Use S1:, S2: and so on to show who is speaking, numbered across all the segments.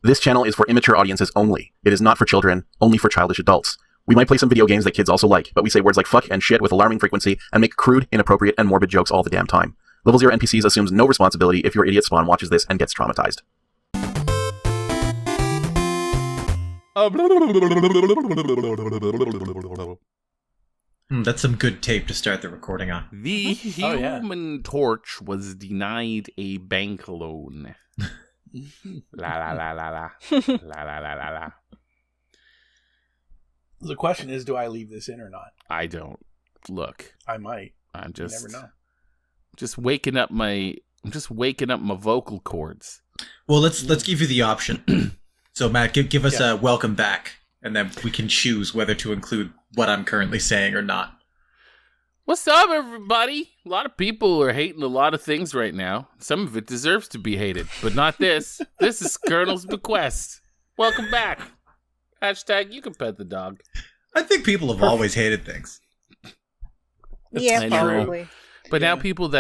S1: This channel is for immature audiences only. It is not for children, only for childish adults. We might play some video games that kids also like, but we say words like fuck and shit with alarming frequency and make crude, inappropriate, and morbid jokes all the damn time. Level 0 NPCs assumes no responsibility if your idiot spawn watches this and gets traumatized.
S2: That's some good tape to start the recording on.
S3: The Human Torch was denied a bank loan. La la la la la. La la la la la.
S4: The question is, do I leave this in or not?
S3: I don't. Look.
S4: I might.
S3: I'm just.
S4: You never know.
S3: Just waking up my vocal cords.
S2: Well, let's give you the option. So Matt, give us a welcome back, and then we can choose whether to include what I'm currently saying or not.
S3: What's up, everybody? A lot of people are hating a lot of things right now. Some of it deserves to be hated, but not this. This is Colonel's Bequest. Welcome back. Hashtag you can pet the dog.
S2: I think people have always hated things.
S5: Yeah, probably.
S3: But now people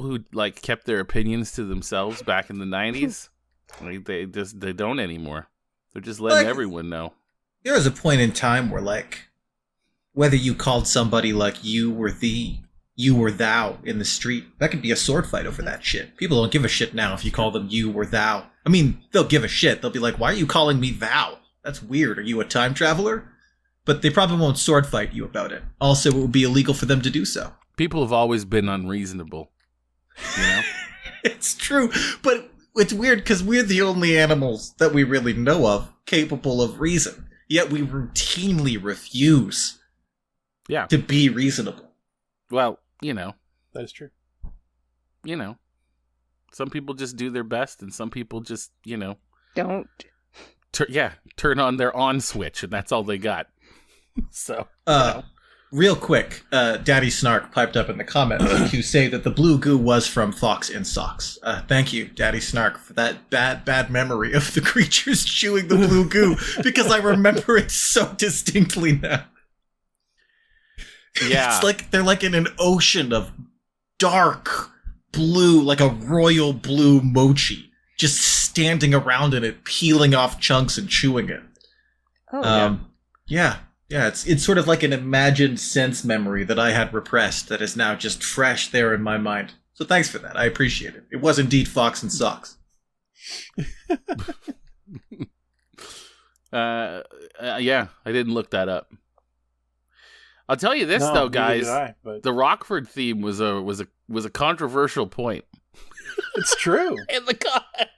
S3: who kept their opinions to themselves back in the 90s, they don't anymore. They're just letting everyone know.
S2: There was a point in time where whether you called somebody you or thou in the street, that could be a sword fight over that shit. People don't give a shit now if you call them you or thou. I mean, they'll give a shit. They'll be like, why are you calling me thou? That's weird. Are you a time traveler? But they probably won't sword fight you about it. Also, it would be illegal for them to do so.
S3: People have always been unreasonable. You know?
S2: It's true. But it's weird because we're the only animals that we really know of capable of reason. Yet we routinely refuse to be reasonable.
S3: Well,
S4: That is true.
S3: Some people just do their best and some people just,
S5: don't.
S3: Turn on their on switch and that's all they got. So,
S2: real quick, Daddy Snark piped up in the comments to say that the blue goo was from Fox in Socks. Thank you, Daddy Snark, for that bad memory of the creatures chewing the blue goo, because I remember it so distinctly now.
S3: Yeah.
S2: It's like they're in an ocean of dark blue, like a royal blue mochi, just standing around in it, peeling off chunks and chewing it.
S5: Oh,
S2: yeah. Yeah, it's sort of like an imagined sense memory that I had repressed that is now just fresh there in my mind. So thanks for that. I appreciate it. It was indeed Fox and Socks.
S3: I didn't look that up. I'll tell you this though, guys. The Rockford theme was a controversial point.
S4: It's true.
S3: In the comments.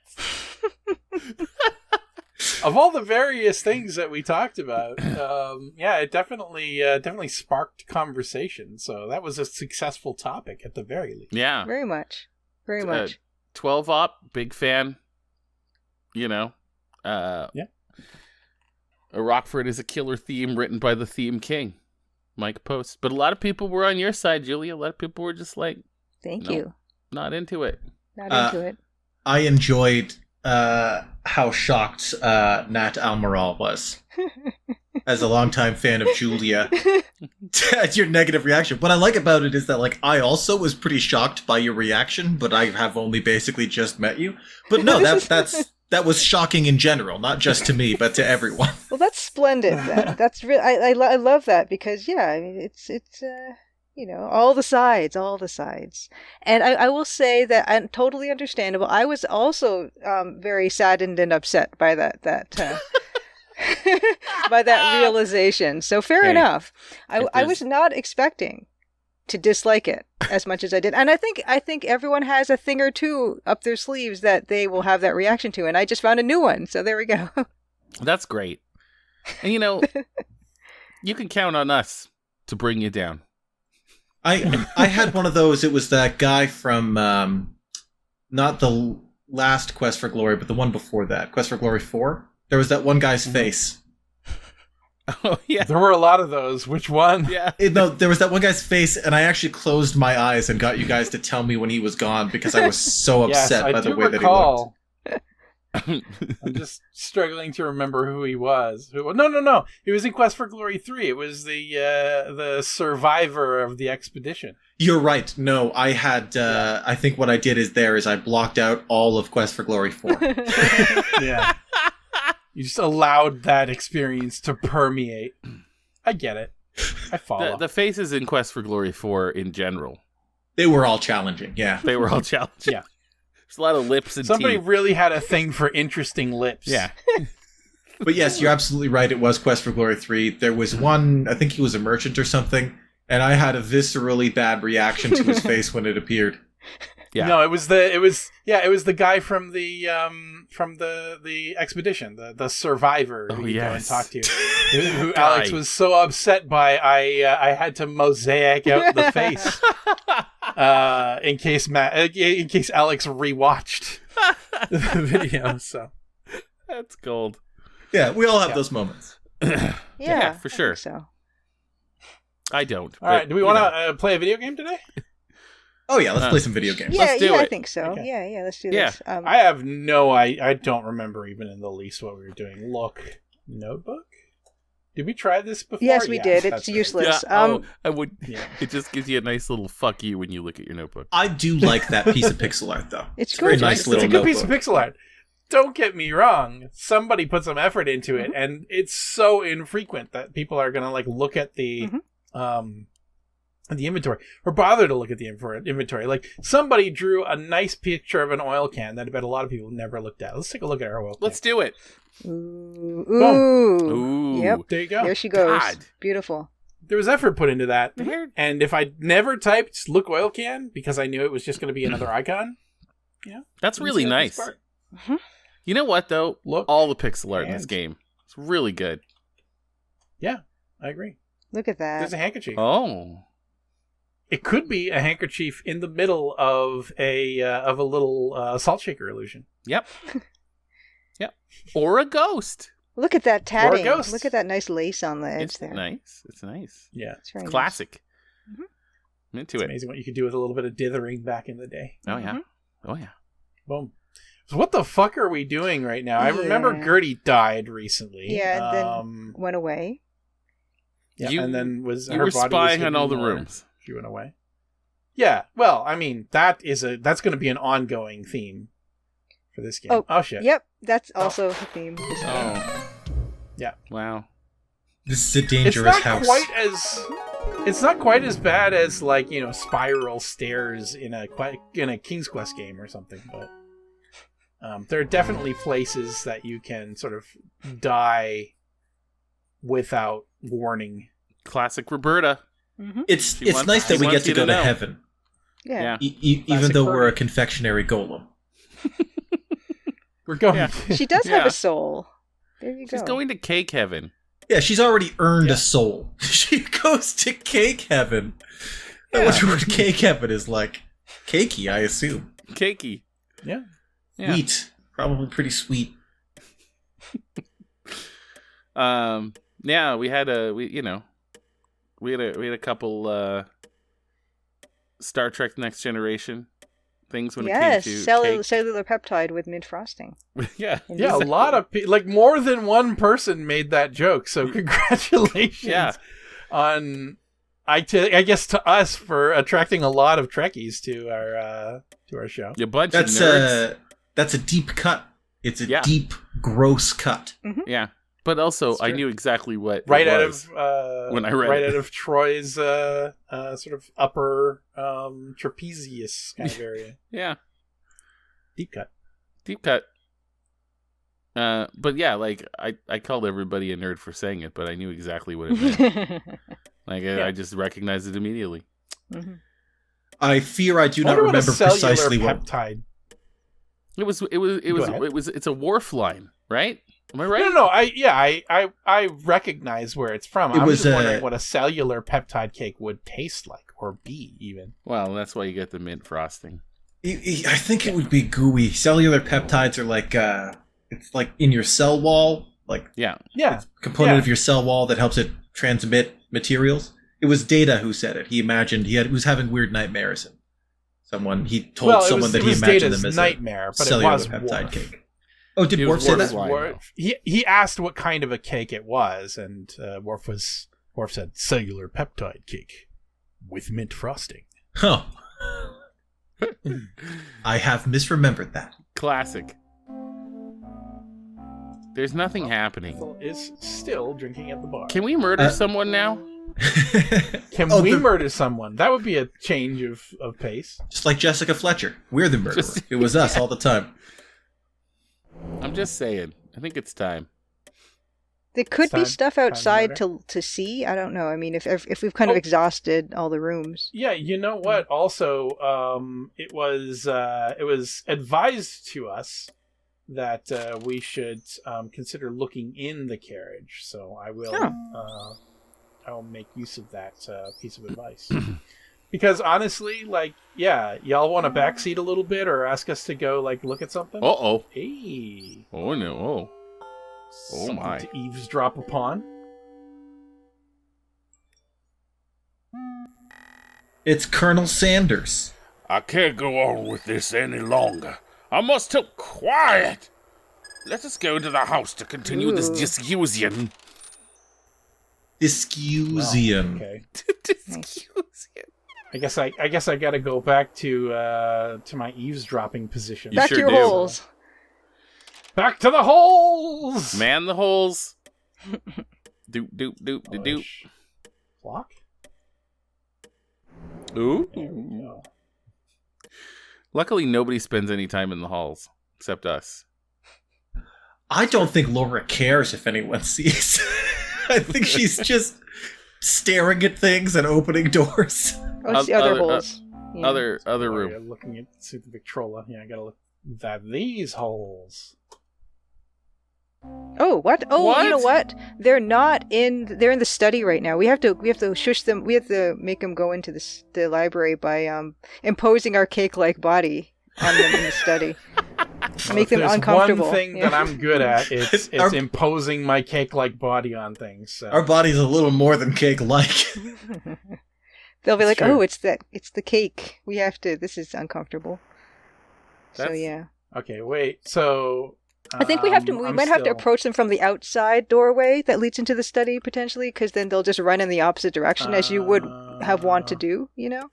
S4: Of all the various things that we talked about, it definitely sparked conversation. So that was a successful topic at the very least.
S3: Yeah,
S5: very much.
S3: 12-op, big fan. A Rockford is a killer theme written by the theme king, Mike Post. But a lot of people were on your side, Julia. A lot of people were just like,
S5: "Thank you."
S3: Not into it.
S5: Not into it.
S2: I enjoyed how shocked Nat Almiral was as a longtime fan of Julia at your negative reaction. What I like about it is that I also was pretty shocked by your reaction, but I have only basically just met you. But no, that was shocking in general, not just to me, but to everyone.
S5: Well, that's splendid. That's really I love that because it's all the sides. And I will say that I'm totally understandable. I was also very saddened and upset by that by that realization. So fair enough. I was not expecting to dislike it as much as I did. And I think everyone has a thing or two up their sleeves that they will have that reaction to. And I just found a new one. So there we go.
S3: That's great. And you can count on us to bring you down.
S2: I had one of those. It was that guy from not the last Quest for Glory, but the one before that, Quest for Glory 4. There was that one guy's face.
S3: Oh yeah,
S4: there were a lot of those. Which one?
S3: Yeah,
S2: there was that one guy's face, and I actually closed my eyes and got you guys to tell me when he was gone because I was so upset by the way that he looked.
S4: I'm just struggling to remember who he was. No. He was in Quest for Glory 3. It was the survivor of the expedition.
S2: You're right. No, I had. I think what I did is I blocked out all of Quest for Glory 4.
S4: Yeah. You just allowed that experience to permeate. I get it. I follow.
S3: The faces in Quest for Glory 4 in general.
S2: They were all challenging. Yeah.
S3: They were all challenging.
S4: Yeah.
S3: There's a lot of lips and
S4: Somebody
S3: teeth.
S4: really had a thing for interesting lips.
S3: Yeah.
S2: But yes, you're absolutely right. It was Quest for Glory 3. There was one, I think he was a merchant or something, and I had a viscerally bad reaction to his face when it appeared.
S3: Yeah.
S4: No, it was the guy from the expedition, the survivor who you go and talk to, who Alex was so upset by. I had to mosaic out the face in case Alex rewatched the video. So
S3: That's gold.
S2: Yeah, we all have those moments.
S3: Yeah, for sure.
S5: I think so.
S3: I don't.
S4: all right, do we want to play a video game today?
S2: Oh yeah, let's play some video games.
S5: Yeah,
S3: Let's do
S5: I
S3: it.
S5: think so.
S4: Okay.
S5: Yeah, let's do
S3: Yeah.
S5: this.
S4: I have I don't remember even in the least what we were doing. Look, notebook. Did we try this before?
S5: Yes, we did.
S4: that's
S5: It's
S4: right.
S5: useless.
S3: I would.
S4: Yeah.
S3: It just gives you a nice little fuck you when you look at your notebook.
S2: I do like that piece of pixel art though.
S5: It's
S2: a very
S5: gorgeous.
S2: nice
S5: It's
S2: little
S4: It's a good piece of
S2: notebook.
S4: pixel art. Don't get me wrong. Somebody put some effort into it, and it's so infrequent that people are gonna look at the inventory or bother to look at the inventory. Like somebody drew a nice picture of an oil can that I bet a lot of people never looked at. Let's take a look at our oil can.
S3: Let's do it.
S5: Ooh.
S3: Ooh.
S5: Yep.
S4: There you go.
S5: There she goes.
S3: God.
S5: Beautiful.
S4: There was effort put into that.
S3: Where-
S4: And if I never typed look oil can because I knew it was just going to be another icon.
S3: That's really
S4: Let's
S3: nice.
S4: start.
S3: You know what though?
S4: Look.
S3: All the pixel art in this
S4: And-
S3: game. It's really good.
S4: Yeah, I agree.
S5: Look at
S4: There's
S5: that.
S4: a handkerchief.
S3: Oh.
S4: It could be a handkerchief in the middle of a little salt shaker illusion.
S3: Yep. Yep. Or a ghost.
S5: Look at that tatting.
S4: ghost.
S5: Look at that nice lace on the edge
S3: It's
S5: there.
S3: nice. It's nice.
S4: Yeah,
S5: It's very nice.
S3: Classic.
S5: Mhm.
S3: I'm into
S4: it's
S3: it.
S4: amazing what you could do with a little bit of dithering back in the day.
S3: Oh yeah.
S5: Mhm.
S3: Oh yeah.
S4: Boom. So what the fuck are we doing right now? I remember
S5: Yeah.
S4: Gertie died recently.
S5: Yeah, and then went away.
S3: You-
S4: and then
S3: You
S4: her
S3: were
S4: body was
S3: spying on
S4: hidden
S3: all the
S4: more.
S3: rooms.
S4: She went away. Yeah, well, I mean, that's going to be an ongoing theme for this game. Oh shit.
S5: Yep, that's also the theme. of this game.
S3: Oh.
S4: Yeah.
S3: Wow.
S2: This is a
S4: It's
S2: dangerous
S4: not
S2: house.
S4: it's not quite as bad as spiral stairs in a King's Quest game or something, but there are definitely places that you can sort of die without warning.
S3: Classic Roberta.
S5: Mhm.
S2: It's
S3: She wants-
S2: nice that
S3: she
S2: we
S3: wants
S2: get to
S3: you
S2: go
S3: to
S2: to
S3: know.
S2: heaven,
S5: Yeah.
S3: Yeah.
S2: even
S4: Classic
S2: though we're a
S4: Furby.
S2: confectionery golem.
S4: We're going.
S3: Yeah.
S5: She does have
S3: Yeah.
S5: a soul. There you go.
S3: She's going to cake heaven.
S2: Yeah, she's already earned
S4: Yeah.
S2: a soul. She goes to cake heaven. I wonder what cake heaven is like. Cakey, I assume.
S3: Cakey.
S4: Yeah.
S3: Yeah.
S2: Sweet. Probably pretty sweet.
S3: Yeah, we had a couple Star Trek Next Generation things when
S5: Yes,
S3: it came to
S5: cellular peptide with mint frosting.
S3: cake. Yeah.
S4: Yeah, a lot of more than one person made that joke. So congratulations
S3: Yeah.
S4: on I guess to us for attracting a lot of Trekkies to our show.
S3: A bunch
S2: That's
S3: of nerds.
S2: that's a deep cut. It's a
S3: Yeah.
S2: deep, gross cut.
S3: Yeah. But also,
S4: That's
S3: I
S4: true.
S3: knew exactly what
S4: Right
S3: it
S4: out
S3: was.
S4: of
S3: when I read
S4: right
S3: it.
S4: out of Troy's sort of upper trapezius kind of area.
S3: Yeah.
S4: Deep cut.
S3: Deep cut. But yeah, I called everybody a nerd for saying it, but I knew exactly what it meant. I just recognized it immediately.
S5: Mhm.
S2: I fear I do not
S4: Wonder what a
S2: remember
S4: cellular
S2: precisely what.
S4: peptide.
S3: It
S4: ahead.
S3: was it's a wharf line, right? Am I right?
S4: No. I recognize where it's from.
S2: It
S4: I was
S2: was,
S4: just wondering what a cellular peptide cake would taste like, or be even.
S3: Well, that's why you get the mint frosting.
S2: I think it would be gooey. Cellular peptides are like it's like in your cell wall, like
S3: Yeah.
S4: Yeah,
S2: component
S4: Yeah.
S2: of your cell wall that helps it transmit materials. It was Data who said it. He imagined he was having weird nightmares, and he told someone that he
S4: it was
S2: imagined
S4: Data's
S2: them as
S4: nightmare,
S2: a
S4: but it
S2: cellular
S4: was
S2: peptide
S4: Worf.
S2: cake. Oh, did
S3: It
S2: Worf
S3: was
S2: say
S3: Worf's
S2: that?
S3: line.
S4: Worf, he asked what kind of a cake it was, and Worf said cellular peptide cake with mint frosting.
S2: Oh. I have misremembered that.
S3: Classic. There's nothing happening.
S4: Ethel is still drinking at the bar.
S3: Can we murder someone now?
S4: Can we murder someone? That would be a change of pace.
S2: Just like Jessica Fletcher. We're the murderer. It was us all the time.
S3: I'm just saying. I think it's time.
S5: There could be
S4: Time-
S5: stuff
S4: time
S5: outside
S4: murder.
S5: to see. I don't know. I mean, if we've kind of exhausted all the rooms.
S4: Yeah, you know what? Also, it was advised to us that we should consider looking in the carriage. So I will make use of that piece of advice. Because honestly, like, yeah, y'all want to backseat a little bit or ask us to go like look at something?
S3: Uh-oh.
S4: Hey.
S3: Oh, no. Oh. Oh,
S4: Something
S3: my.
S4: to eavesdrop upon.
S2: It's Colonel Sanders.
S3: I can't go on with this any longer. I must keep quiet. Let us go into the house to continue this
S5: Ooh.
S3: discussion.
S2: Discusion.
S4: Okay.
S3: Discussion.
S4: I guess I gotta go back to my eavesdropping position.
S3: You
S5: Back
S3: sure
S5: to your
S3: do.
S5: holes.
S4: Back to the holes.
S3: Man the holes. Doop, doop, doop, doop, doop.
S4: Clock.
S3: Ooh.
S4: There we go.
S3: Luckily, nobody spends any time in the halls except us.
S2: I don't think Laura cares if anyone sees. I think she's just staring at things and opening doors.
S5: Oh, it's the other
S3: Other-
S5: holes. Yeah.
S3: Other
S4: Oh,
S3: room.
S4: yeah, looking at see the Victrola. Yeah, I gotta look at these holes.
S5: Oh, what? Oh,
S3: What?
S5: you know what? They're not in. They're in the study right now. We have to shush them. We have to make them go into the library by imposing our cake-like body on them in the study. Make
S4: If
S5: them
S4: there's
S5: uncomfortable.
S4: one thing
S5: Yeah.
S4: that I'm good at, it's
S2: Our-
S4: imposing my cake-like body on things. So.
S2: Our body's a little more than cake-like.
S5: They'll be like,
S4: It's true.
S5: "Oh, it's the cake. We have to. This is uncomfortable." So
S3: That's-
S5: yeah,
S4: Okay, wait. So
S5: I think we have to. We
S4: I'm
S5: might have to
S4: still-
S5: approach them from the outside doorway that leads into the study potentially, because then they'll just run in the opposite direction as you would have want to do. You know?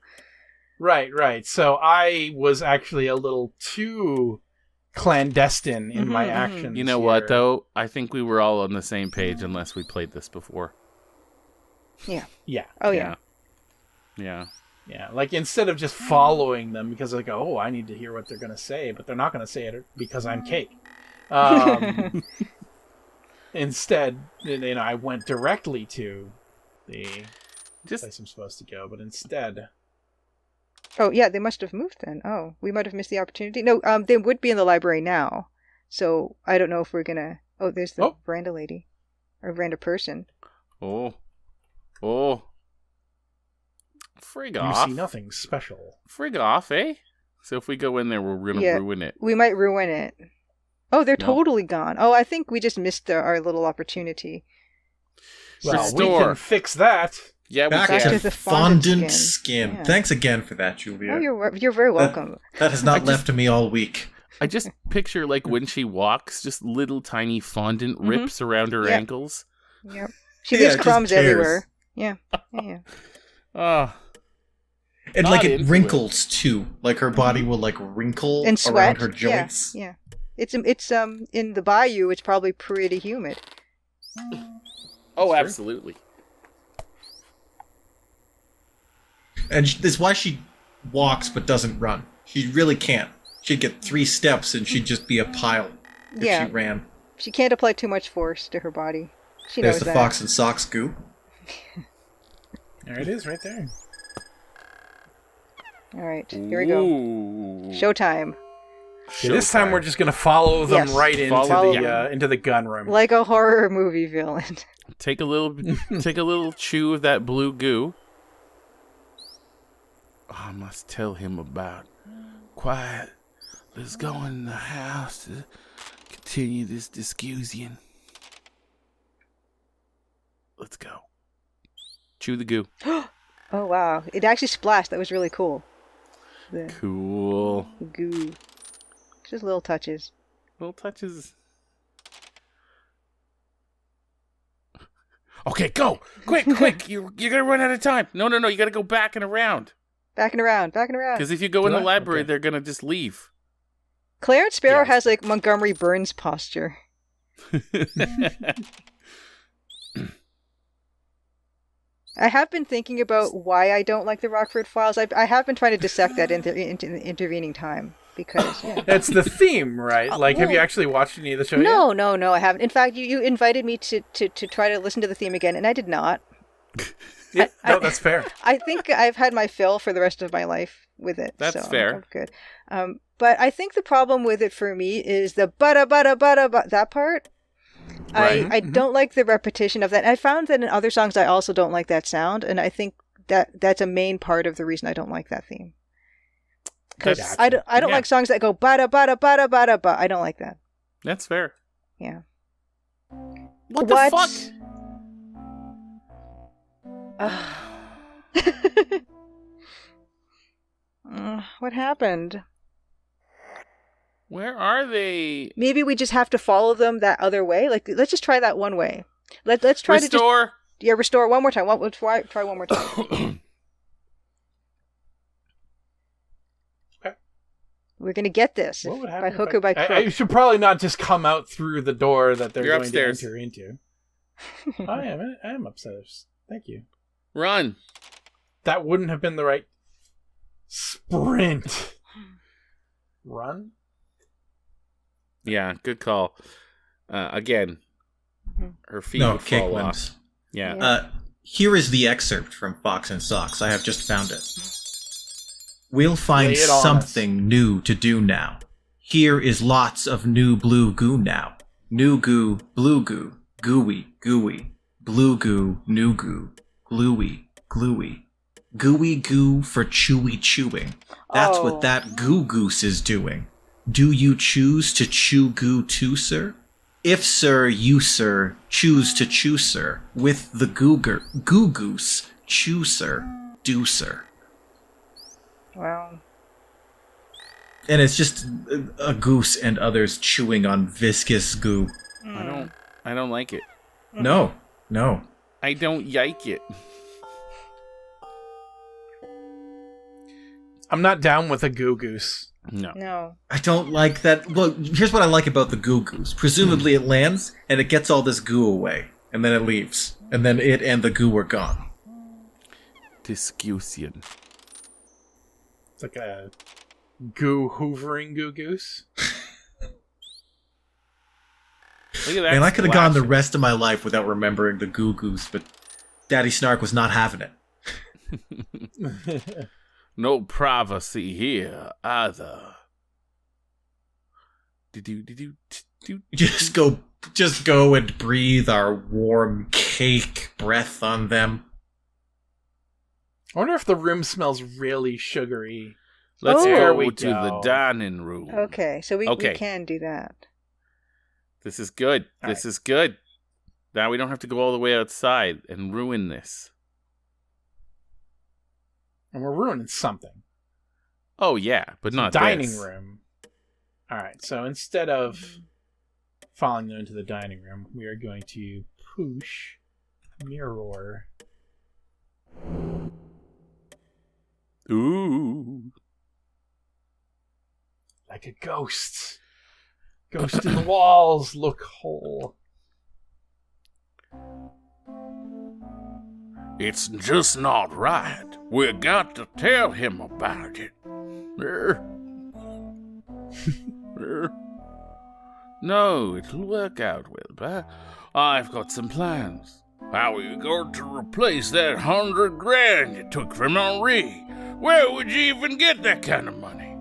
S4: Right. So I was actually a little too clandestine in my
S5: Mhm, mhm.
S4: actions.
S3: You know what, though? I think we were all on the same page unless we played this before.
S4: Yeah.
S5: Oh yeah.
S3: Yeah.
S4: Yeah, like instead of just following them because like, oh, I need to hear what they're gonna say, but they're not gonna say it because I'm cake. Instead, I went directly to the
S3: Just
S4: place I'm supposed to go, but instead,
S5: Oh yeah, they must have moved then. Oh, we might have missed the opportunity. No, they would be in the library now. So I don't know if we're gonna. Oh, there's the
S4: Oh.
S5: veranda lady, or veranda person.
S3: oh. Frig
S4: you
S3: off.
S4: see nothing special.
S3: Frig off, eh? So if we go in there, we're gonna
S5: Yeah.
S3: ruin it.
S5: We might ruin it. Oh, they're
S3: No.
S5: totally gone. Oh, I think we just missed our little opportunity.
S4: Well, we
S3: Restore.
S4: can fix that.
S3: Yeah, we
S2: Back
S5: Back
S3: can.
S5: to
S2: to
S5: the fondant
S2: fondant
S5: skin.
S2: skin.
S5: Yeah.
S2: Thanks again for that, Julia.
S5: Oh, you're very welcome.
S2: That has not left me all week.
S3: I just picture like when she walks, just little tiny fondant
S5: Mhm.
S3: rips around her
S5: Yeah.
S3: ankles.
S5: Yep. She
S2: Yeah,
S5: leaves
S2: just
S5: crumbs
S2: tears.
S5: everywhere. Yeah. Yeah.
S3: Oh,
S2: And
S3: Not
S2: like it
S3: into it.
S2: wrinkles too. Like her body will like wrinkle
S5: And sweat.
S2: around her joints.
S5: Yeah. It's in the bayou. It's probably pretty humid.
S3: oh, absolutely.
S2: And this is why she walks but doesn't run. She really can't. She'd get 3 steps and she'd just be a pile if
S5: Yeah.
S2: she ran.
S5: She can't apply too much force to her body. She
S2: There's
S5: knows
S2: the
S5: that.
S2: fox and socks goo.
S4: There it is, right there.
S5: All right, here we go.
S3: Ooh.
S5: Showtime.
S4: Okay, this time
S3: Showtime.
S4: we're just gonna follow them
S5: Yes.
S4: right
S3: Follow
S4: into the gun room.
S5: Like a horror movie villain.
S3: Take a little chew of that blue goo. I must tell him about. Quiet. Let's go in the house to continue this discussion. Let's go. Chew the goo.
S5: Oh wow! It actually splashed. That was really cool. The
S3: Cool.
S5: goo. Just little touches.
S3: Little touches. Okay, go! Quick! You're gonna run out of time. No, you gotta go back and around.
S5: Back and around.
S3: Because if you go in the library, they're gonna just leave.
S5: Clarence Sparrow has like Montgomery Burns posture. I have been thinking about why I don't like the Rockford Files. I have been trying to dissect that into the intervening time because
S4: It's the theme, right? Like, have you actually watched any of the show yet?
S5: No, I haven't. In fact, you invited me to try to listen to the theme again, and I did not.
S4: Yeah, that's fair.
S5: I think I've had my fill for the rest of my life with it.
S3: That's fair.
S5: I'm good. But I think the problem with it for me is the that part.
S3: Right.
S5: I don't like the repetition of that. I found that in other songs I also don't like that sound, and I think that's a main part of the reason I don't like that theme. Because I don't like songs that go bada bada bada bada ba. I don't like that.
S3: That's fair.
S5: Yeah.
S3: What the fuck?
S5: What happened?
S3: Where are they?
S5: Maybe we just have to follow them that other way. Like, let's just try that one way. Let's try
S3: Restore.
S5: to just restore one more time. Let's try one more time.
S4: Okay.
S5: We're gonna get this
S4: What would
S5: by
S4: happen
S5: hook or by crook.
S4: I should probably not just come out through the door that they're
S3: You're
S4: going
S3: upstairs.
S4: to enter into. I am upstairs. Thank you.
S3: Run.
S4: That wouldn't have been the right sprint. Run?
S3: Yeah, good call. Again, her feet
S2: No,
S3: would fall
S2: Cakewins.
S3: off. Yeah.
S5: Yeah.
S2: Here is the excerpt from Fox and Socks. I have just found it. We'll find
S4: Lay it on
S2: something new to do now. Here is lots of new blue goo now. New goo, blue goo, gooey, gooey, blue goo, new goo, gluey, gluey. Gooey goo for chewy chewing. That's what that goo goose is doing. Do you choose to chew goo too, sir? If, sir, you, sir, choose to chew, sir, with the goo goose, chew, sir, do, sir.
S5: Wow.
S2: And it's just a goose and others chewing on viscous goo.
S3: I don't like it.
S2: No.
S3: I don't yike it.
S4: I'm not down with a goo goose.
S3: No.
S2: I don't like that. Well, here's what I like about the goo goose. Presumably it lands, and it gets all this goo away, and then it leaves. And then it and the goo are gone.
S3: Discussion.
S4: It's like a goo hoovering goo goose.
S3: Look at that.
S2: Man, I could have gone the
S3: splash.
S2: rest of my life without remembering the goo goose, but Daddy Snark was not having it.
S3: No privacy here either.
S2: Just go and breathe our warm cake breath on them.
S4: I wonder if the room smells really sugary.
S3: Let's
S4: There
S3: go
S4: we
S3: to
S4: go.
S3: the dining room.
S5: Okay, so we can do that.
S3: This is good.
S4: All
S3: This is good. Now we don't have to go all the way outside and ruin this.
S4: And we're ruining something.
S3: Oh yeah, but not
S4: dining
S3: this.
S4: room. All right, so instead of following them into the dining room, we are going to push mirror.
S3: Ooh.
S4: Like a ghost. Ghost in the walls look whole.
S3: It's just not right. We got to tell him about it. No, it'll work out, Wilbur. I've got some plans. How are you going to replace that $100 grand you took from Henri? Where would you even get that kind of money?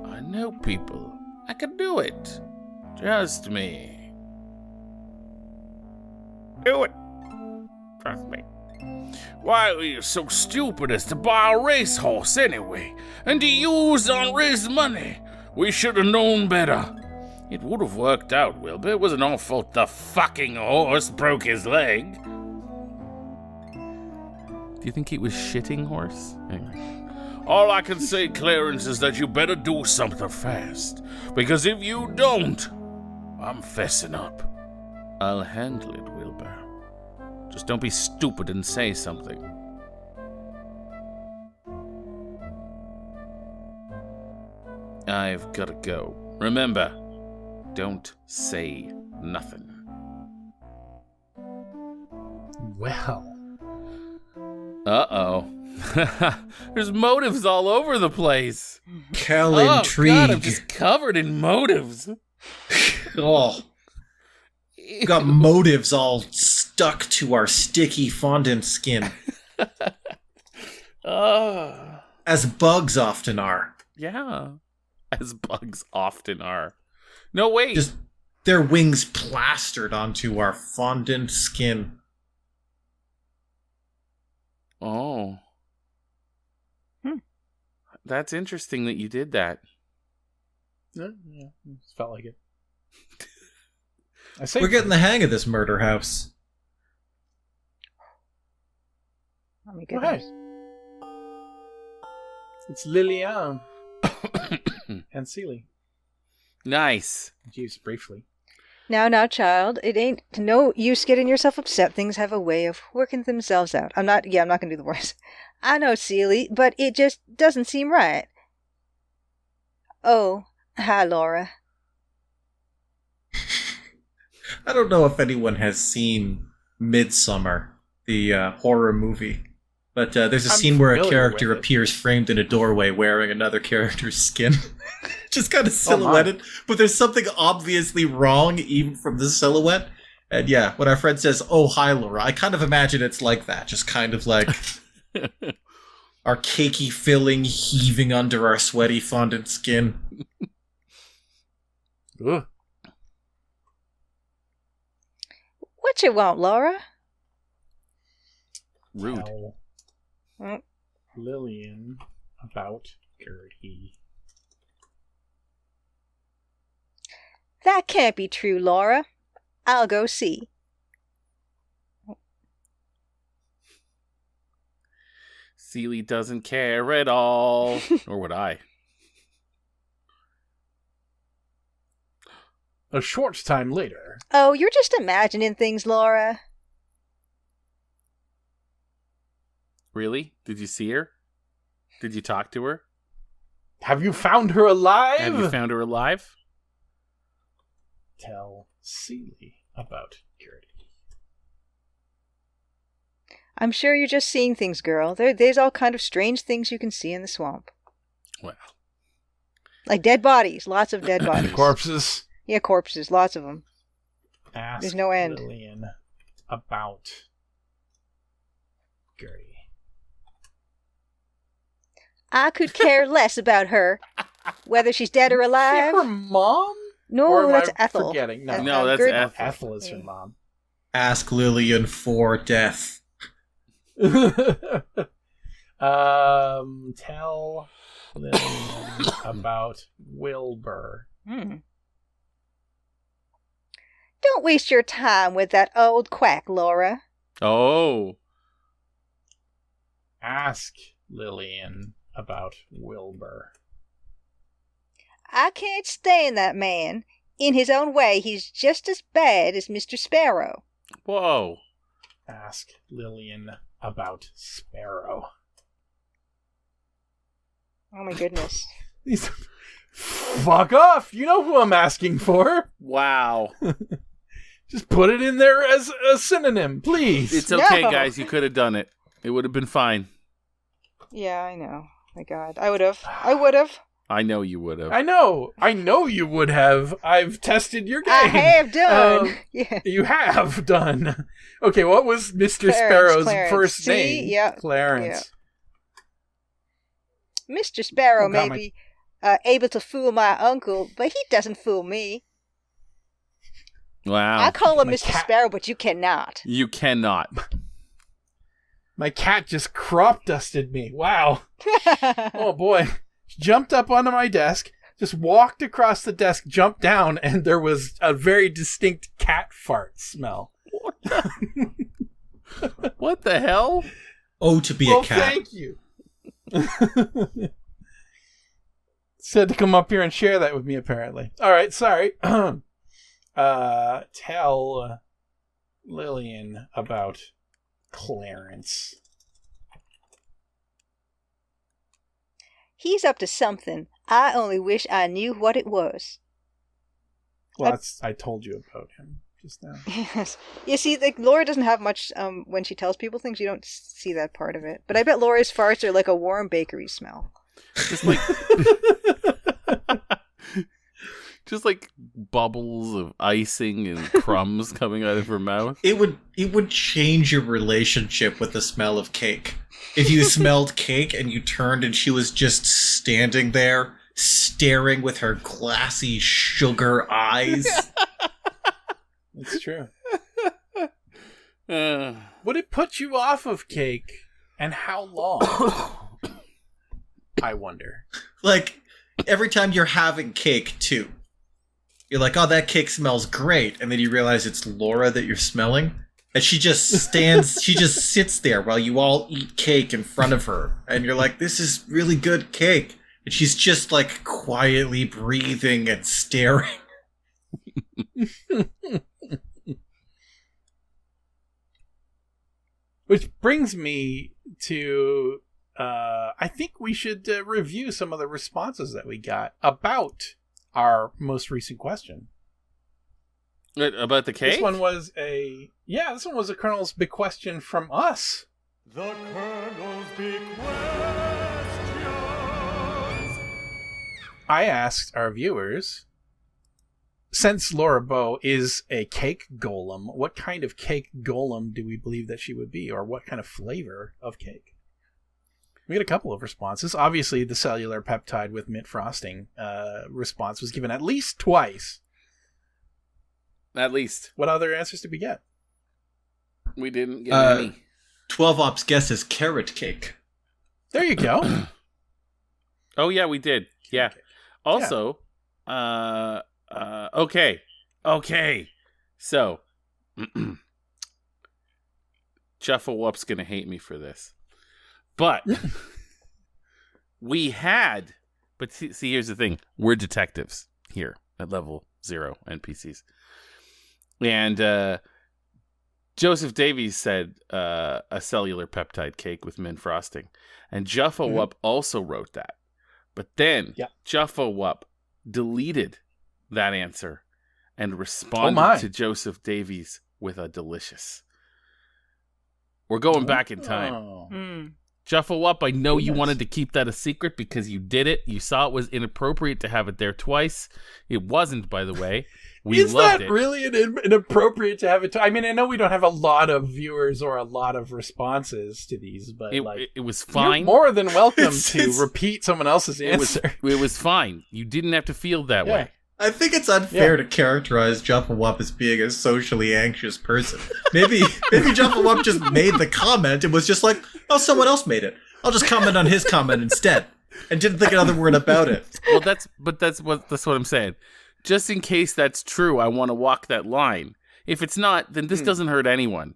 S3: I know people. I can do it. Trust me. Do it. Trust me. Why were you so stupid as to buy a racehorse anyway? And to use Henri's money? We should have known better. It would have worked out, Wilbur. It wasn't our fault the fucking horse broke his leg. Do you think he was shitting horse? Anyway. All I can say, Clarence, is that you better do something fast. Because if you don't, I'm fessing up. I'll handle it, Wilbur. Just don't be stupid and say something. I've gotta go. Remember, don't say nothing.
S4: Well.
S3: Uh-oh. There's motives all over the place.
S2: Cal
S3: Oh,
S2: intrigue.
S3: God, I'm just covered in motives.
S2: Oh, got motives all stuck to our sticky fondant skin, as bugs often are.
S3: Yeah. As bugs often are. No, wait.
S2: Just their wings plastered onto our fondant skin.
S3: Oh. That's interesting that you did that.
S4: Yeah, it felt like it. I say
S2: We're getting the hang of this murder house.
S5: Oh my
S4: Go ahead.
S5: goodness.
S4: It's Lillian and Seeley.
S3: Nice.
S4: Jeeves, briefly.
S5: Now, child, it ain't no use getting yourself upset. Things have a way of working themselves out. I'm not gonna do the voice. I know, Seeley, but it just doesn't seem right. Oh, hi, Laura.
S2: I don't know if anyone has seen Midsummer, the horror movie, but there's a
S4: I'm
S2: scene where a
S4: familiar
S2: character
S4: with it.
S2: appears framed in a doorway wearing another character's skin. Just kind of silhouetted, but there's something obviously wrong even from the silhouette. And yeah, when our friend says, "Oh, hi, Laura," I kind of imagine it's like that, just kind of like our cakey filling heaving under our sweaty fondant skin.
S4: Ugh.
S5: What you want, Laura?
S3: Rude.
S4: Tell
S5: Mm.
S4: Lillian about Gertie.
S5: That can't be true, Laura. I'll go see.
S3: Seeley doesn't care at all. Or would I?
S4: A short time later.
S5: Oh, you're just imagining things, Laura.
S3: Really? Did you see her? Did you talk to her?
S4: Have you found her alive?
S3: Have you found her alive?
S4: Tell Seeley about Gertie.
S5: I'm sure you're just seeing things, girl. There's all kind of strange things you can see in the swamp.
S3: Well.
S5: Like dead bodies. Lots of dead bodies.
S4: Corpses.
S5: Yeah, corpses. Lots of them.
S4: Ask
S5: There's no end.
S4: Lillian about Gertie.
S5: I could care less about her, whether she's dead or alive.
S4: Her mom?
S5: No,
S4: Or am
S5: that's
S4: I
S5: Ethel.
S4: forgetting? No.
S3: No, that's
S5: Gertie.
S3: Ethel.
S4: Ethel is her mom.
S2: Ask Lillian for death.
S4: Tell Lillian about Wilbur.
S5: Don't waste your time with that old quack, Laura.
S3: Oh.
S4: Ask Lillian about Wilbur.
S5: I can't stand that man. In his own way, he's just as bad as Mr. Sparrow.
S3: Whoa.
S4: Ask Lillian about Sparrow.
S5: Oh my goodness.
S4: Fuck off! You know who I'm asking for.
S3: Wow.
S4: Just put it in there as a synonym, please.
S3: It's okay,
S5: No.
S3: guys. You could have done it. It would have been fine.
S5: Yeah, I know. My God. I would have.
S3: I know you would have.
S4: I know you would have. I've tested your game.
S5: I have done. Yeah.
S4: You have done. Okay, what was Mr.
S5: Clarence,
S4: Sparrow's
S5: Clarence.
S4: first
S5: See?
S4: name?
S5: Yeah.
S4: Clarence.
S5: Mr. Sparrow
S4: Oh,
S5: may
S4: God,
S5: be able to fool my uncle, but he doesn't fool me.
S3: Wow.
S5: I call him
S4: My
S5: Mr.
S4: cat-
S5: Sparrow, but you cannot.
S3: You cannot.
S4: My cat just crop dusted me. Wow. Oh boy. Jumped up onto my desk, just walked across the desk, jumped down, and there was a very distinct cat fart smell.
S3: What the hell?
S2: Oh, to be
S4: Well,
S2: a cat.
S4: thank you. Said to come up here and share that with me, apparently. All right, sorry. tell Lillian about Clarence.
S5: He's up to something. I only wish I knew what it was.
S4: Well, I told you about him just now.
S5: Yes. You see, like, Laura doesn't have much, when she tells people things, you don't see that part of it. But I bet Laura's farts are like a warm bakery smell.
S3: Just like, just like bubbles of icing and crumbs coming out of her mouth.
S2: It would change your relationship with the smell of cake. If you smelled cake and you turned and she was just standing there, staring with her glassy sugar eyes.
S4: It's true. Would it put you off of cake, and how long? I wonder.
S2: Like, every time you're having cake, too. You're like, oh, that cake smells great. And then you realize it's Laura that you're smelling. And she just sits there while you all eat cake in front of her. And you're like, this is really good cake. And she's just, like, quietly breathing and staring.
S4: Which brings me to, I think we should review some of the responses that we got about our most recent question.
S3: About the cake?
S4: This one was a Colonel's Bequestion from us.
S6: The Colonel's Bequestion.
S4: I asked our viewers, since Laura Bow is a cake golem, what kind of cake golem do we believe that she would be, or what kind of flavor of cake? We got a couple of responses. Obviously, the cellular peptide with mint frosting response was given at least twice.
S3: At least.
S4: What other answers did we get?
S3: We didn't get any.
S2: 12 Ops guesses carrot cake.
S4: There you go.
S3: Oh, yeah, we did. Yeah. Also, okay. So, Jeffa-Wup's going to hate me for this. But, see, here's the thing. We're detectives here at level 0 NPCs. And Joseph Davies said a cellular peptide cake with mint frosting. And Jeffa-Wup also wrote that. But then Jeffa-Wup deleted that answer and responded to Joseph Davies with a delicious. We're going back in time. Jeffa-Wup, I know you wanted to keep that a secret because you did it. You saw it was inappropriate to have it there twice. It wasn't, by the way.
S4: Is that really inappropriate to have it? I mean, I know we don't have a lot of viewers or a lot of responses to these, but
S3: it was fine.
S4: You're more than welcome to repeat someone else's answer.
S3: It was fine. You didn't have to feel that way.
S2: I think it's unfair to characterize Jeffa-Wup as being a socially anxious person. Maybe Jeffa-Wup just made the comment and was just like, oh, someone else made it. I'll just comment on his comment instead, and didn't think another word about it.
S3: Well, that's what I'm saying. Just in case that's true, I want to walk that line. If it's not, then this doesn't hurt anyone.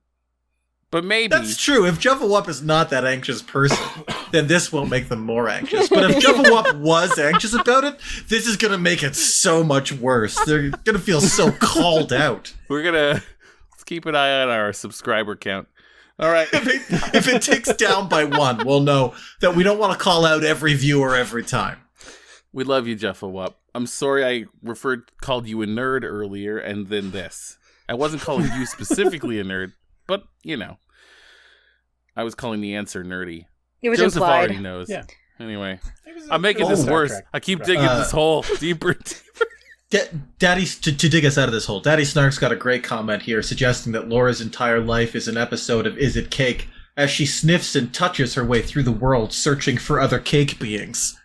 S3: But maybe...
S2: That's true. If Jeffa-Wup is not that anxious person, then this won't make them more anxious. But if Jeffa-Wup was anxious about it, this is going to make it so much worse. They're going to feel so called out.
S3: Let's keep an eye on our subscriber count. All right.
S2: If it ticks down by 1, we'll know that we don't want to call out every viewer every time.
S3: We love you, Jeffa-Wup. I'm sorry I called you a nerd earlier and then this. I wasn't calling you specifically a nerd, but, you know. I was calling the answer nerdy.
S5: It was
S3: Joseph
S5: implied.
S3: already knows.
S4: Yeah.
S3: Anyway, I'm making this worse. I keep digging this hole deeper and deeper.
S2: Daddy, to dig us out of this hole, Daddy Snark's got a great comment here suggesting that Laura's entire life is an episode of Is It Cake, as she sniffs and touches her way through the world searching for other cake beings.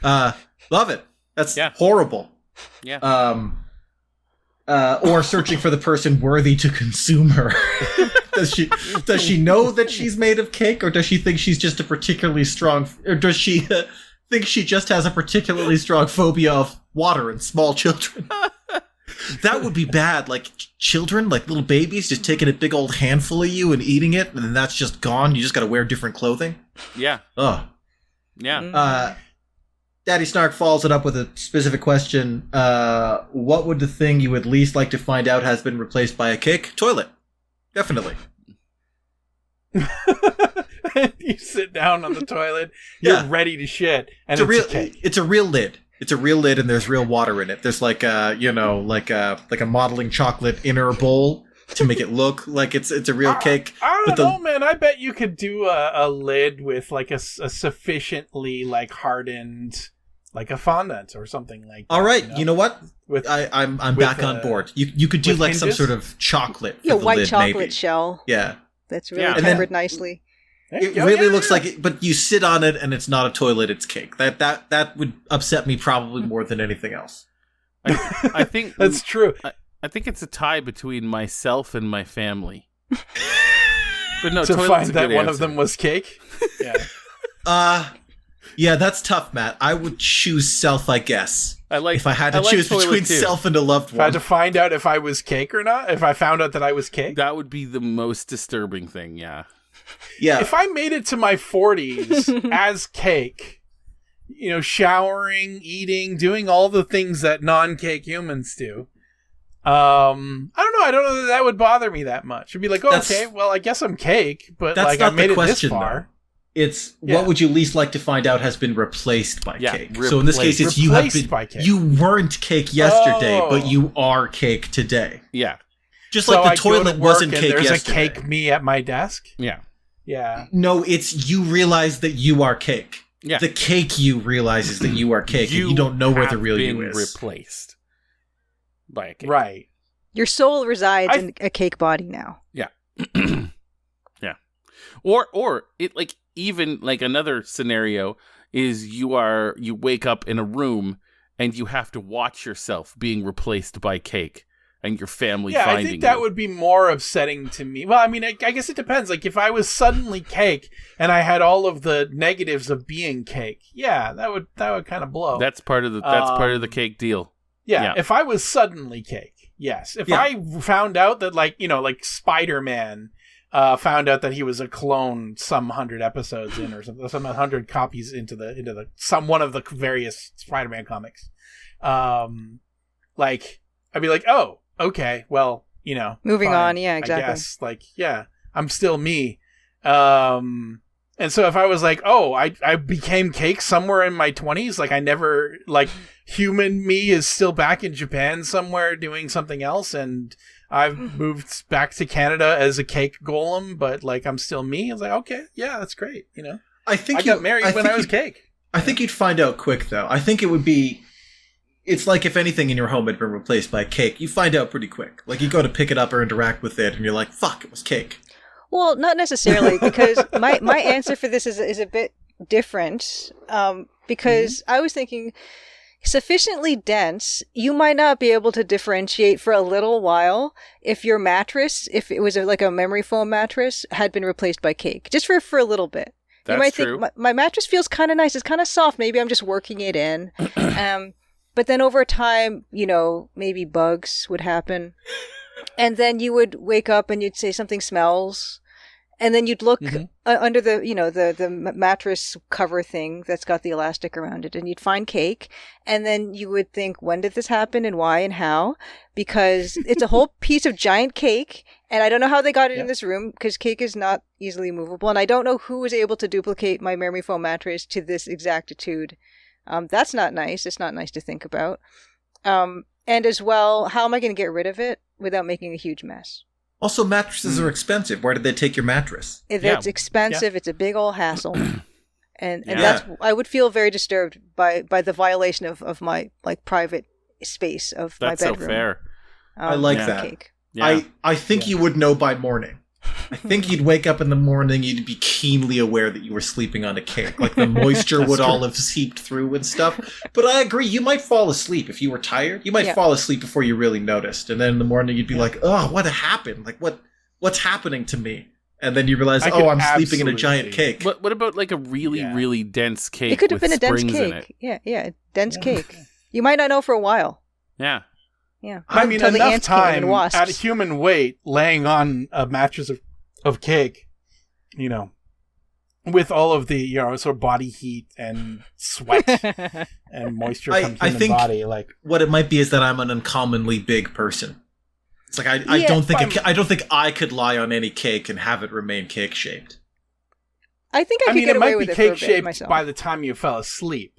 S2: Love it. That's horrible.
S3: Yeah.
S2: Or searching for the person worthy to consume her. Does she know that she's made of cake, or does she think she's just a particularly strong, or does she think she just has a particularly strong phobia of water and small children? That would be bad. Like children, like little babies, just taking a big old handful of you and eating it, and then that's just gone. You just got to wear different clothing.
S3: Yeah.
S2: Oh.
S3: Yeah.
S2: Daddy Snark follows it up with a specific question. What would the thing you would least like to find out has been replaced by a cake? Toilet. Definitely.
S4: You sit down on the toilet, you're ready to shit, and it's a cake.
S2: It's a real lid. It's a real lid, and there's real water in it. There's like a modeling chocolate inner bowl to make it look like it's a real cake.
S4: I don't know, man. I bet you could do a lid with like a sufficiently like hardened, like a fondant or something like that.
S2: All right, you know what? I'm back on board. You could do like
S4: hinges?
S2: some sort of chocolate.
S5: Yeah,
S2: for the
S5: white
S2: lid,
S5: chocolate
S2: maybe.
S5: shell.
S2: Yeah.
S5: That's really
S3: Yeah.
S5: tempered nicely.
S2: It really looks like it, but you sit on it and it's not a toilet, it's cake. That would upset me probably more than anything else.
S3: I think
S4: That's true.
S3: I think it's a tie between myself and my family. But no,
S4: To
S3: toilet's
S4: find
S3: a
S4: that
S3: good
S4: one
S3: answer.
S4: of them was cake. Yeah.
S2: Yeah, that's tough, Matt. I would choose self, I guess.
S3: If
S2: If I had to choose between self and a loved
S4: If I had
S2: one.
S4: to find out if I was cake or not, if I found out that I was cake.
S3: that would be the most disturbing thing. Yeah.
S2: Yeah.
S4: If I made it to my 40s as cake, showering, eating, doing all the things that non-cake humans do, I don't know. I don't know that would bother me that much. It'd be like, okay, well, I guess I'm cake, but
S2: That's
S4: like I
S2: not the
S4: made it
S2: question,
S4: this far.
S2: It's
S4: Yeah.
S2: what would you least like to find out has been replaced by
S3: Yeah,
S2: cake. So in this case, it's
S4: replaced by cake.
S2: you weren't cake yesterday,
S4: Oh.
S2: but you are cake today.
S3: Yeah.
S2: Just
S4: So
S2: like the
S4: I go to
S2: toilet
S4: work
S2: wasn't
S4: and
S2: cake
S4: there's
S2: yesterday.
S4: a cake me at my desk.
S3: Yeah.
S4: Yeah.
S2: No, it's you realize that you are cake.
S3: Yeah.
S2: The cake you realizes that you are cake, and you don't know where the
S3: have
S2: real
S3: been
S2: you is.
S3: replaced by a cake.
S4: Right.
S5: Your soul resides in a cake body now.
S3: Yeah. Yeah. Or it like even like another scenario is you wake up in a room and you have to watch yourself being replaced by cake and your family
S4: Yeah,
S3: finding
S4: I think that
S3: you.
S4: would be more upsetting to me. Well, I mean, I guess it depends. Like, if I was suddenly cake and I had all of the negatives of being cake, yeah, that would kind of blow.
S3: That's part of the cake deal.
S4: Yeah, if I was suddenly cake, yes. If I found out that, like Spider-Man found out that he was a clone some 100 episodes in, or some 100 copies into the some one of the various Spider-Man comics, like I'd be like, oh, okay, well,
S5: Moving
S4: fine,
S5: on, yeah, exactly.
S4: I guess, I'm still me. And so if I was like, oh, I became cake somewhere in my 20s, like I never, like human me is still back in Japan somewhere doing something else, and I've moved back to Canada as a cake golem, but like I'm still me. I was like, okay, yeah, that's great.
S2: I think
S4: I got married when I was cake.
S2: I think you'd find out quick, though. I think it would be. It's like if anything in your home had been replaced by cake, you find out pretty quick. Like you go to pick it up or interact with it, and you're like, "Fuck, it was cake."
S5: Well, not necessarily, because my answer for this is a bit different. Because I was thinking, sufficiently dense, you might not be able to differentiate for a little while if your mattress, if it was like a memory foam mattress, had been replaced by cake, just for a little bit.
S3: That's
S5: you might
S3: true.
S5: think my mattress feels kind of nice. It's kind of soft. Maybe I'm just working it in. But then over time, maybe bugs would happen. And then you would wake up and you'd say something smells. And then you'd look under the, the mattress cover thing that's got the elastic around it, and you'd find cake. And then you would think, when did this happen and why and how? Because it's a whole piece of giant cake. And I don't know how they got it in this room, because cake is not easily movable. And I don't know who was able to duplicate my memory foam mattress to this exactitude. That's not nice. It's not nice to think about. And as well, how am I going to get rid of it without making a huge mess?
S2: Also, mattresses are expensive. Where did they take your mattress?
S5: It's expensive. It's a big old hassle. And that's, I would feel very disturbed by the violation of my private space of
S3: That's
S5: my
S3: so
S5: bedroom.
S3: fair.
S2: I like
S5: with
S2: that.
S5: Cake.
S3: Yeah.
S2: I think you would know by morning. I think you'd wake up in the morning, you'd be keenly aware that you were sleeping on a cake. Like the moisture would all have seeped through and stuff. But I agree, you might fall asleep if you were tired. You might fall asleep before you really noticed. And then in the morning you'd be like, oh, what happened? Like what's happening to me? And then you realize, I'm sleeping in a giant cake.
S3: What about like a really, really dense cake?
S5: It could have
S3: with
S5: been a dense
S3: springs in
S5: cake.
S3: it?
S5: Yeah, dense cake. You might not know for a while.
S3: Yeah.
S5: Yeah.
S4: I mean,
S5: Until the
S4: enough
S5: ants came and
S4: time
S5: wasps.
S4: at human weight laying on a mattress of cake, with all of the sort of body heat and sweat and moisture from
S2: I
S4: human
S2: think
S4: body. Like
S2: what it might be is that I'm an uncommonly big person. It's like I
S5: Yeah,
S2: don't think I could lie on any cake and have it remain cake shaped.
S5: I think I could
S4: mean,
S5: get
S4: it
S5: away
S4: might
S5: with
S4: be
S5: it for a
S4: cake
S5: bit
S4: shaped
S5: myself.
S4: by the time you fell asleep.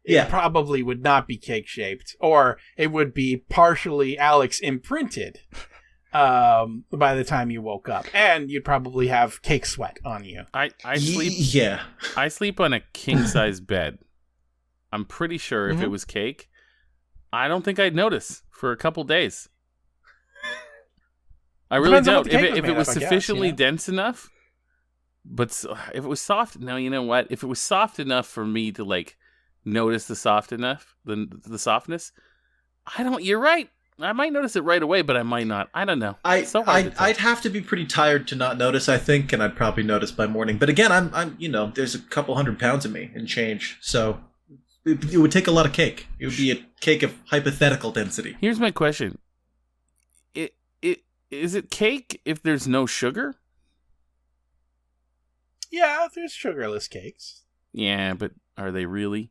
S2: Yeah.
S4: It probably would not be cake shaped, or it would be partially Alex imprinted by the time you woke up, and you'd probably have cake sweat on you.
S3: I sleep.
S2: Yeah.
S3: I sleep on a king size bed. I'm pretty sure if it was cake, I don't think I'd notice for a couple days. I really
S4: Depends on what
S3: don't.
S4: the cake
S3: If
S4: was
S3: it
S4: made
S3: was
S4: of, I guess,
S3: sufficiently dense enough, but if it was soft, no, you know what? If it was soft enough for me to like notice the softness, I don't. You're right. I might notice it right away, but I might not. I don't know.
S2: I'd have to be pretty tired to not notice, I think, and I'd probably notice by morning. But again, I'm there's a couple 100 pounds of me and change, so it would take a lot of cake. It would be a cake of hypothetical density.
S3: Here's my question. Is it cake if there's no sugar?
S4: Yeah, there's sugarless cakes.
S3: Yeah, but are they really?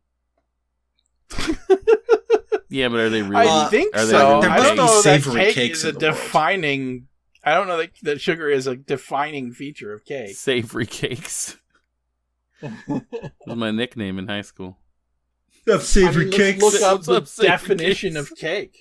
S3: Yeah, but are they really?
S4: I think
S3: are they
S4: so.
S3: really
S2: There
S4: I
S2: must
S4: don't
S2: be
S4: know that
S2: savory
S4: cake
S2: cakes
S4: is a
S2: in the world.
S4: defining. I don't know that sugar is a defining feature of cake.
S3: Savory cakes. That was my nickname in high school.
S2: Have savory
S4: Let's
S2: cakes.
S4: look up
S3: What's
S4: the
S3: up, savory
S4: definition
S3: cakes?
S4: of cake.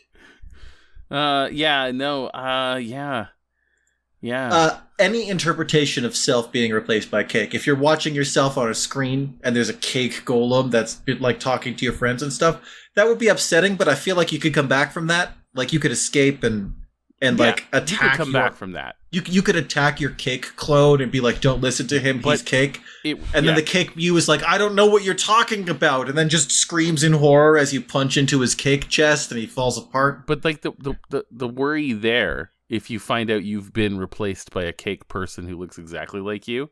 S3: Yeah.
S2: Any interpretation of self being replaced by cake. If you're watching yourself on a screen and there's a cake golem that's like talking to your friends and stuff, that would be upsetting. But I feel like you could come back from that. Like you could escape and like attack.
S3: You could come back from that.
S2: You could attack your cake clone and be like, "Don't listen to him. He's
S3: But
S2: cake." And then the cake you is like, "I don't know what you're talking about," and then just screams in horror as you punch into his cake chest and he falls apart.
S3: But like the worry there, if you find out you've been replaced by a cake person who looks exactly like you,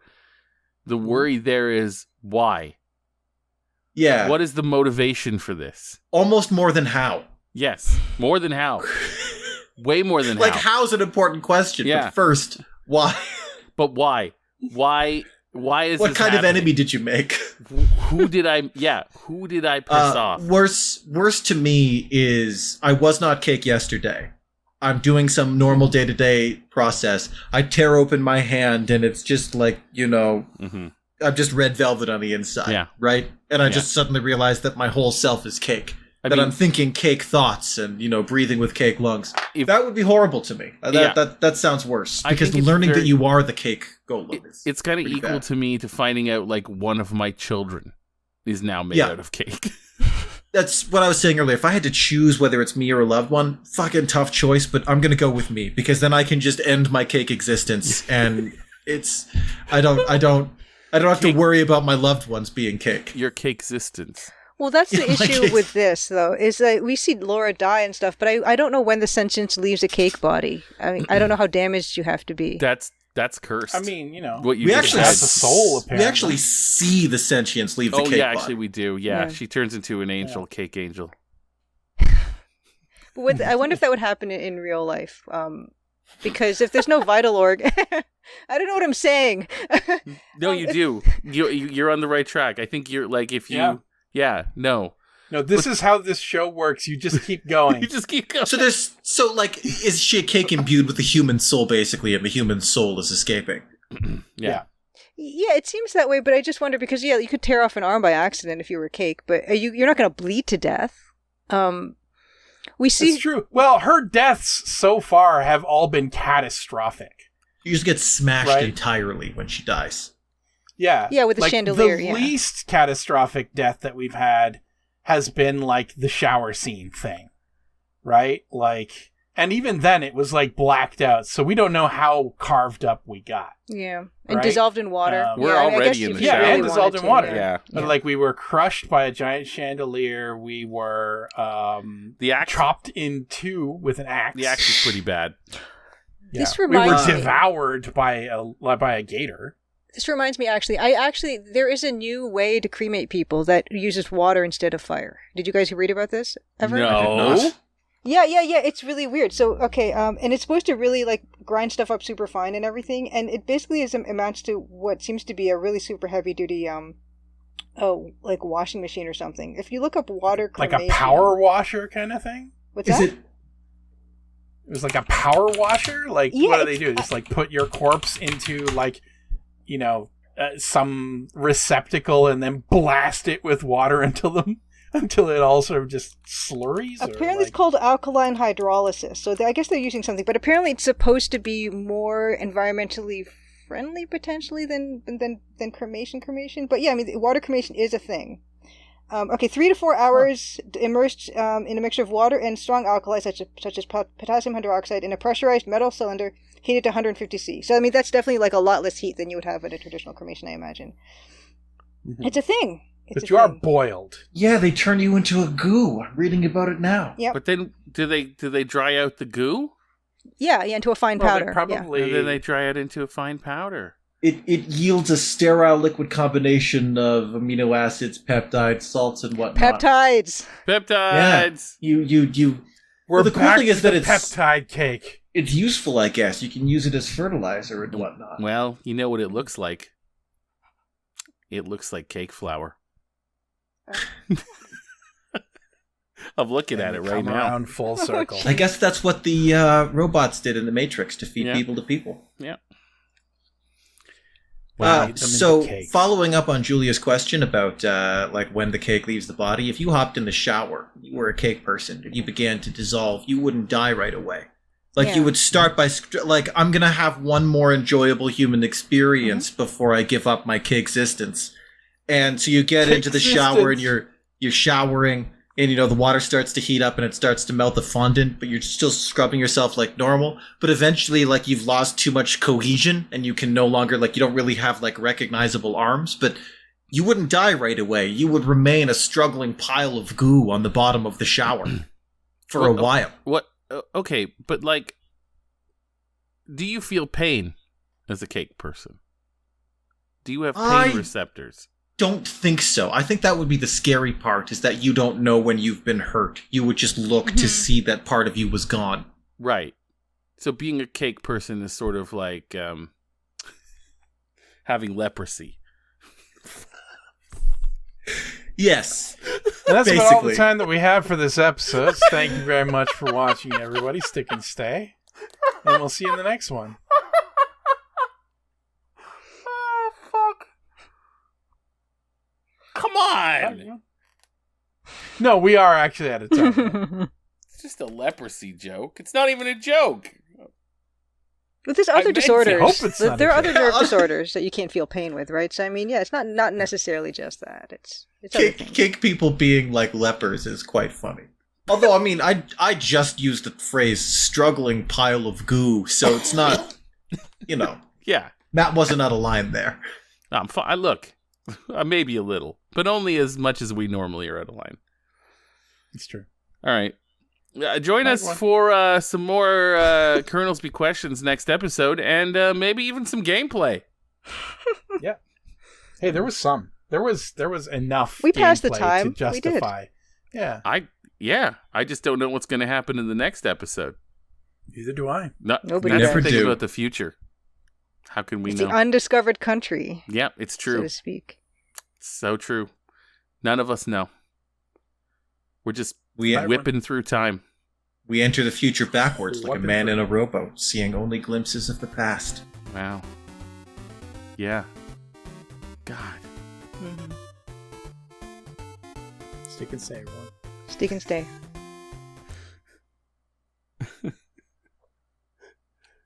S3: the worry there is why?
S2: Yeah.
S3: What is the motivation for this?
S2: Almost more than how.
S3: Yes, more than how. Way more than
S2: Like
S3: how.
S2: how's an important question.
S3: Yeah.
S2: But first, why?
S3: But why? Why is
S2: What
S3: this
S2: kind of
S3: happening?
S2: enemy did you make?
S3: Who did I piss off?
S2: Worse to me is I was not cake yesterday. I'm doing some normal day-to-day process. I tear open my hand and it's just like,
S3: Mhm.
S2: I'm just red velvet on the inside.
S3: Yeah.
S2: Right? And I just suddenly realized that my whole self is cake.
S3: I
S2: That
S3: mean-
S2: I'm thinking cake thoughts and, breathing with cake lungs.
S3: If-
S2: That would be horrible to me.
S3: Yeah.
S2: That sounds worse.
S3: I
S2: Because
S3: think it's
S2: learning
S3: very-
S2: that you are the cake golem is
S3: It's kind of
S2: pretty
S3: equal
S2: bad.
S3: to me to finding out like one of my children is now made
S2: Yeah.
S3: out of cake.
S2: That's what I was saying earlier. If I had to choose whether it's me or a loved one, fucking tough choice, but I'm gonna go with me because then I can just end my cake existence and I don't have to worry about my loved ones being cake.
S3: Your Cakesistence.
S5: Well, that's the
S2: Yeah, like
S5: issue
S2: it-
S5: with this, though, is that we see Laura die and stuff, but I don't know when the sentience leaves a cake body. I mean, I don't know how damaged you have to be.
S3: That's cursed.
S4: I mean,
S3: what you
S2: We
S3: just
S2: actually
S3: said.
S4: has a soul,
S2: we
S4: apparently.
S2: actually see the sentience leave the
S3: Oh
S2: cake
S3: yeah,
S2: body.
S3: actually we do. Yeah,
S5: Yeah.
S3: she turns into an angel, cake angel.
S5: But I wonder if that would happen in real life. Because if there's no vital org, I don't know what I'm saying.
S3: No, you do. You're on the right track. I think you're like if you.
S4: Yeah.
S3: No.
S4: No, this is how this show works. You just keep going.
S3: You just keep going.
S2: So is she a cake imbued with the human soul basically, and the human soul is escaping?
S3: Yeah.
S5: Yeah, it seems that way, but I just wonder because you could tear off an arm by accident if you were cake, but you're not going to bleed to death. We see.
S4: It's true. Well, her deaths so far have all been catastrophic.
S2: You just get smashed
S4: Right.
S2: entirely when she dies.
S4: Yeah.
S5: Yeah, with the chandelier,
S4: The
S5: yeah.
S4: least catastrophic death that we've had has been like the shower scene thing. Right? Like, and even then it was like blacked out, so we don't know how carved up we got.
S5: Yeah, and
S4: Right?
S5: dissolved in water.
S3: We're
S5: I
S3: already
S5: guess
S3: in
S5: if
S3: the
S5: you
S3: shower.
S5: really
S4: Yeah, and dissolved
S5: wanted
S4: in water.
S5: to,
S3: Yeah.
S4: But like we were crushed by a giant chandelier. We were
S3: The axe.
S4: chopped in two with an axe.
S3: The axe is pretty bad.
S4: Yeah.
S5: This
S4: we
S5: reminds
S4: were
S5: me.
S4: devoured by a gator.
S5: This reminds me, actually, there is a new way to cremate people that uses water instead of fire. Did you guys read about this ever?
S3: No.
S5: Yeah. It's really weird. So, okay, and it's supposed to really, like, grind stuff up super fine and everything, and it basically amounts to what seems to be a really super heavy-duty, like, washing machine or something. If you look up water
S4: Like
S5: cremation...
S4: a power washer kind of thing?
S5: What's
S7: Is
S5: that?
S7: it?
S4: It was like a power washer? Like,
S5: Yeah,
S4: what do they do? Just, like, put your corpse into, like, some receptacle and then blast it with water until it all sort of just slurries?
S5: Apparently it's called alkaline hydrolysis, so I guess they're using something, but apparently it's supposed to be more environmentally friendly, potentially, than cremation. But yeah, I mean, water cremation is a thing. 3 to 4 hours immersed in a mixture of water and strong alkali, such as potassium hydroxide, in a pressurized metal cylinder, heated to 150 C. So, I mean, that's definitely like a lot less heat than you would have at a traditional cremation, I imagine.
S4: Mhm.
S5: It's a thing.
S4: But you are boiled.
S7: Yeah, they turn you into a goo. I'm reading about it now.
S5: Yep.
S3: But then, do they dry out the goo?
S5: Yeah, into a fine
S4: Well, they
S5: powder.
S4: probably...
S3: And then they dry it into a fine powder.
S7: It yields a sterile liquid combination of amino acids, peptides, salts, and whatnot.
S5: Peptides.
S3: Peptides.
S7: You.
S4: We're
S7: Well, the cool
S4: back
S7: thing
S4: to
S7: is that
S4: the
S7: it's
S4: peptide cake.
S7: it's useful, I guess. You can use it as fertilizer and whatnot.
S3: Well, you know what it looks like. It looks like cake flour. I'm looking at it right
S4: Come
S3: now.
S4: around full circle.
S7: I guess that's what the robots did in the Matrix to feed
S3: Yeah.
S7: people to people.
S3: Yeah.
S4: Well, eat them
S2: So,
S4: into cakes.
S2: following up on Julia's question about like when the cake leaves the body, if you hopped in the shower, you were a cake person, and you began to dissolve, you wouldn't die right away. Like,
S5: Yeah.
S2: you would start by, like, I'm going to have one more enjoyable human experience before I give up my Cakesistence. And so you get into the shower and you're showering, and, you know, the water starts to heat up and it starts to melt the fondant, but you're still scrubbing yourself like normal. But eventually, like, you've lost too much cohesion and you can no longer, like, you don't really have, like, recognizable arms, but you wouldn't die right away. You would remain a struggling pile of goo on the bottom of the shower for a while.
S3: What? Okay, but like, do you feel pain as a cake person? Do you have pain
S2: I-
S3: receptors?
S2: Don't think so. I think that would be the scary part, is that you don't know when you've been hurt. You would just look to see that part of you was gone.
S3: Right. So being a cake person is sort of like having leprosy.
S2: Yes.
S4: And that's about all the
S2: Basically.
S4: time that we have for this episode. Thank you very much for watching, everybody. Stick and stay. And we'll see you in the next one.
S3: Oh, fuck. Come on!
S4: No, we are actually out of time.
S3: It's just a leprosy joke. It's not even a joke.
S5: But there's
S3: I
S5: other
S3: hope
S5: disorders.
S4: it's not
S5: There are
S4: a
S5: other
S4: joke.
S5: nerve disorders that you can't feel pain with, right? So I mean, yeah, it's not necessarily just that. It's other things.
S2: Cake people being like lepers is quite funny. Although, I mean, I just used the phrase struggling pile of goo, so it's not, you know,
S3: Yeah.
S2: Matt wasn't out of line there.
S3: I'm fine. Look, maybe a little, but only as much as we normally are out of line.
S4: It's true.
S3: All right. Join us
S4: one.
S3: for some more Colonel's Bequestions next episode, and maybe even some gameplay.
S4: Yeah. Hey, there was some. There was enough.
S5: We passed the
S4: gameplay
S5: time.
S4: to
S5: We did.
S4: justify. Yeah.
S3: I just don't know what's going to happen in the next episode.
S4: Neither do I.
S5: Nobody
S3: that's
S2: does.
S3: the thing
S2: Never do.
S3: about the future. How can we
S5: It's
S3: know?
S5: the undiscovered country,
S3: Yeah, it's
S5: so
S3: true.
S5: to speak.
S3: So true. None of us know. We're just
S2: We
S3: whipping through time.
S2: we enter the future backwards like a
S4: Weapon
S2: man
S4: free.
S2: in a rowboat, seeing only glimpses of the past.
S3: Wow. Yeah. God.
S4: Stick and stay, everyone.
S5: Stick and stay.